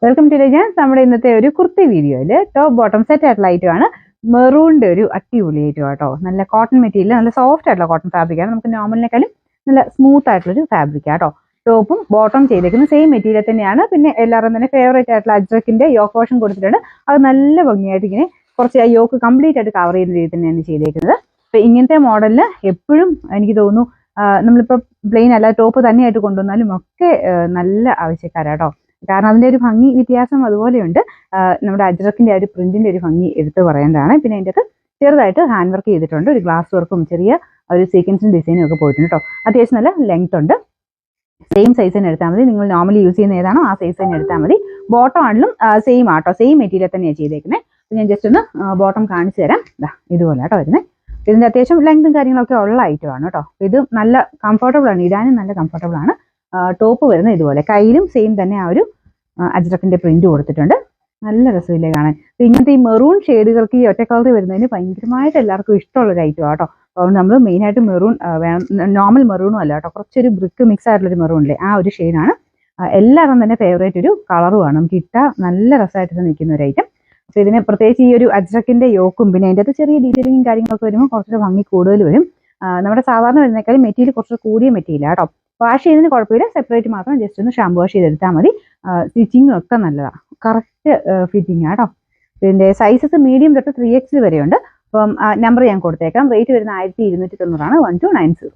Welcome to ഞാൻ നമ്മുടെ ഇന്നത്തെ ഒരു കുർത്തി വീഡിയോയിൽ ടോപ്പ് ബോട്ടം സെറ്റ് ആയിട്ടുള്ള ഐറ്റമാണ്. മെറൂണിന്റെ ഒരു അടിപൊളി ഐറ്റം ആട്ടോ. നല്ല കോട്ടൺ മെറ്റീരിയൽ, നല്ല സോഫ്റ്റ് ആയിട്ടുള്ള കോട്ടൺ ഫാബ്രിക്കാണ്. നമുക്ക് നോർമലിനേക്കാളും നല്ല സ്മൂത്ത് ആയിട്ടുള്ളൊരു ഫാബ്രിക് ആട്ടോ. ടോപ്പും ബോട്ടം ചെയ്തേക്കുന്ന സെയിം മെറ്റീരിയൽ തന്നെയാണ്. പിന്നെ എല്ലാവരും തന്നെ ഫേവറേറ്റ് ആയിട്ടുള്ള അജ്രക്കിന്റെ യോക്ക് പോർഷൻ കൊടുത്തിട്ടുണ്ട്. അത് നല്ല ഭംഗിയായിട്ട് ഇങ്ങനെ കുറച്ച് യോക്ക് കംപ്ലീറ്റ് ആയിട്ട് കവർ ചെയ്യുന്ന രീതി തന്നെയാണ് ചെയ്തേക്കുന്നത്. അപ്പൊ ഇങ്ങനത്തെ മോഡലിൽ എപ്പോഴും എനിക്ക് തോന്നുന്നു നമ്മളിപ്പോൾ പ്ലെയിൻ അല്ല ടോപ്പ് തന്നെയായിട്ട് കൊണ്ടുവന്നാലും ഒക്കെ നല്ല ആവശ്യക്കാരാട്ടോ. കാരണം അതിൻ്റെ ഒരു ഭംഗി വ്യത്യാസം അതുപോലെയുണ്ട്. നമ്മുടെ അജ്രക്കിൻ്റെ ആ ഒരു പ്രിന്റിന്റെ ഒരു ഭംഗി എടുത്ത് പറയേണ്ടതാണ്. പിന്നെ അതിൻ്റെ അത് ചെറുതായിട്ട് ഹാൻഡ് വർക്ക് ചെയ്തിട്ടുണ്ട്. ഒരു ഗ്ലാസ് വർക്കും ചെറിയ ഒരു സീക്വൻസും ഡിസൈനും ഒക്കെ പോയിട്ടുണ്ട് കേട്ടോ. അത്യാവശ്യം നല്ല ലെങ്ത് ഉണ്ട്. സെയിം സൈസ് തന്നെ എടുത്താൽ മതി. നിങ്ങൾ നോർമലി യൂസ് ചെയ്യുന്ന ഏതാണോ ആ സൈസ് തന്നെ എടുത്താൽ മതി. ബോട്ടം ആണെങ്കിലും സെയിം ആട്ടോ, സെയിം മെറ്റീരിയൽ തന്നെയാണ് ചെയ്തേക്കുന്നത്. ഞാൻ ജസ്റ്റ് ഒന്ന് ബോട്ടം കാണിച്ചു തരാം. ഇതുപോലെ ആട്ടോ വരുന്നത്. ഇതിന്റെ അത്യാവശ്യം ലെങ്തും കാര്യങ്ങളൊക്കെ ഉള്ള ഐറ്റമാണ് കേട്ടോ. ഇത് നല്ല കംഫർട്ടബിൾ ആണ്, ഇടാനും നല്ല കംഫർട്ടബിൾ ആണ്. ടോപ്പ് വരുന്നത് ഇതുപോലെ, കയ്യിലും സെയിം തന്നെ ആ ഒരു അജ്രക്കിന്റെ പ്രിന്റ് കൊടുത്തിട്ടുണ്ട്. നല്ല രസമില്ലേ കാണാൻ. ഇങ്ങനത്തെ ഈ മെറൂൺ ഷെയ്ഡുകൾക്ക് ഈ ഒറ്റ കളർ വരുന്നതിന് ഭയങ്കരമായിട്ട് എല്ലാവർക്കും ഇഷ്ടമുള്ള ഒരു ഐറ്റം ആട്ടോ. അതുകൊണ്ട് നമ്മൾ മെയിനായിട്ട് മെറൂൺ വേണം. നോർമൽ മെറൂണും അല്ല കേട്ടോ, കുറച്ചൊരു ബ്രിക്ക് മിക്സ് ആയിട്ടുള്ളൊരു മെറൂണില്ലേ ആ ഒരു ഷെയ്ഡാണ് എല്ലാവരും തന്നെ ഫേവറേറ്റ് ഒരു കളറുമാണ്. നമുക്ക് ഇട്ടാൽ നല്ല രസമായിട്ട് നിൽക്കുന്ന ഒരു ഐറ്റം. അപ്പോൾ ഇതിന് പ്രത്യേകിച്ച് ഈ ഒരു അജ്രക്കിന്റെ യോക്കും പിന്നെ അതിൻ്റെ അത് ചെറിയ ഡീറ്റെയിലിങ്ങും കാര്യങ്ങളൊക്കെ വരുമ്പോൾ കുറച്ചൊരു ഭംഗി കൂടുതൽ വരും. നമ്മുടെ സാധാരണ വരുന്നേക്കാളും മെറ്റീരിയൽ കുറച്ച് കൂടിയ മെറ്റീരിയൽ കേട്ടോ. വാഷ് ചെയ്തതിന് കുഴപ്പമില്ല, സെപ്പറേറ്റ് മാത്രം ജസ്റ്റ് ഒന്ന് ഷാമ്പു വാഷ് ചെയ്തെടുത്താൽ മതി. സ്റ്റിച്ചിങ്ങും ഒക്കെ നല്ലതാണ്, കറക്റ്റ് ഫിറ്റിംഗ് ആട്ടോ. ഇതിൻ്റെ സൈസസ് മീഡിയം തൊട്ട് 3X വരെയുണ്ട്. അപ്പം നമ്പർ ഞാൻ കൊടുത്തേക്കാം. റേറ്റ് വരുന്ന 1290 1290.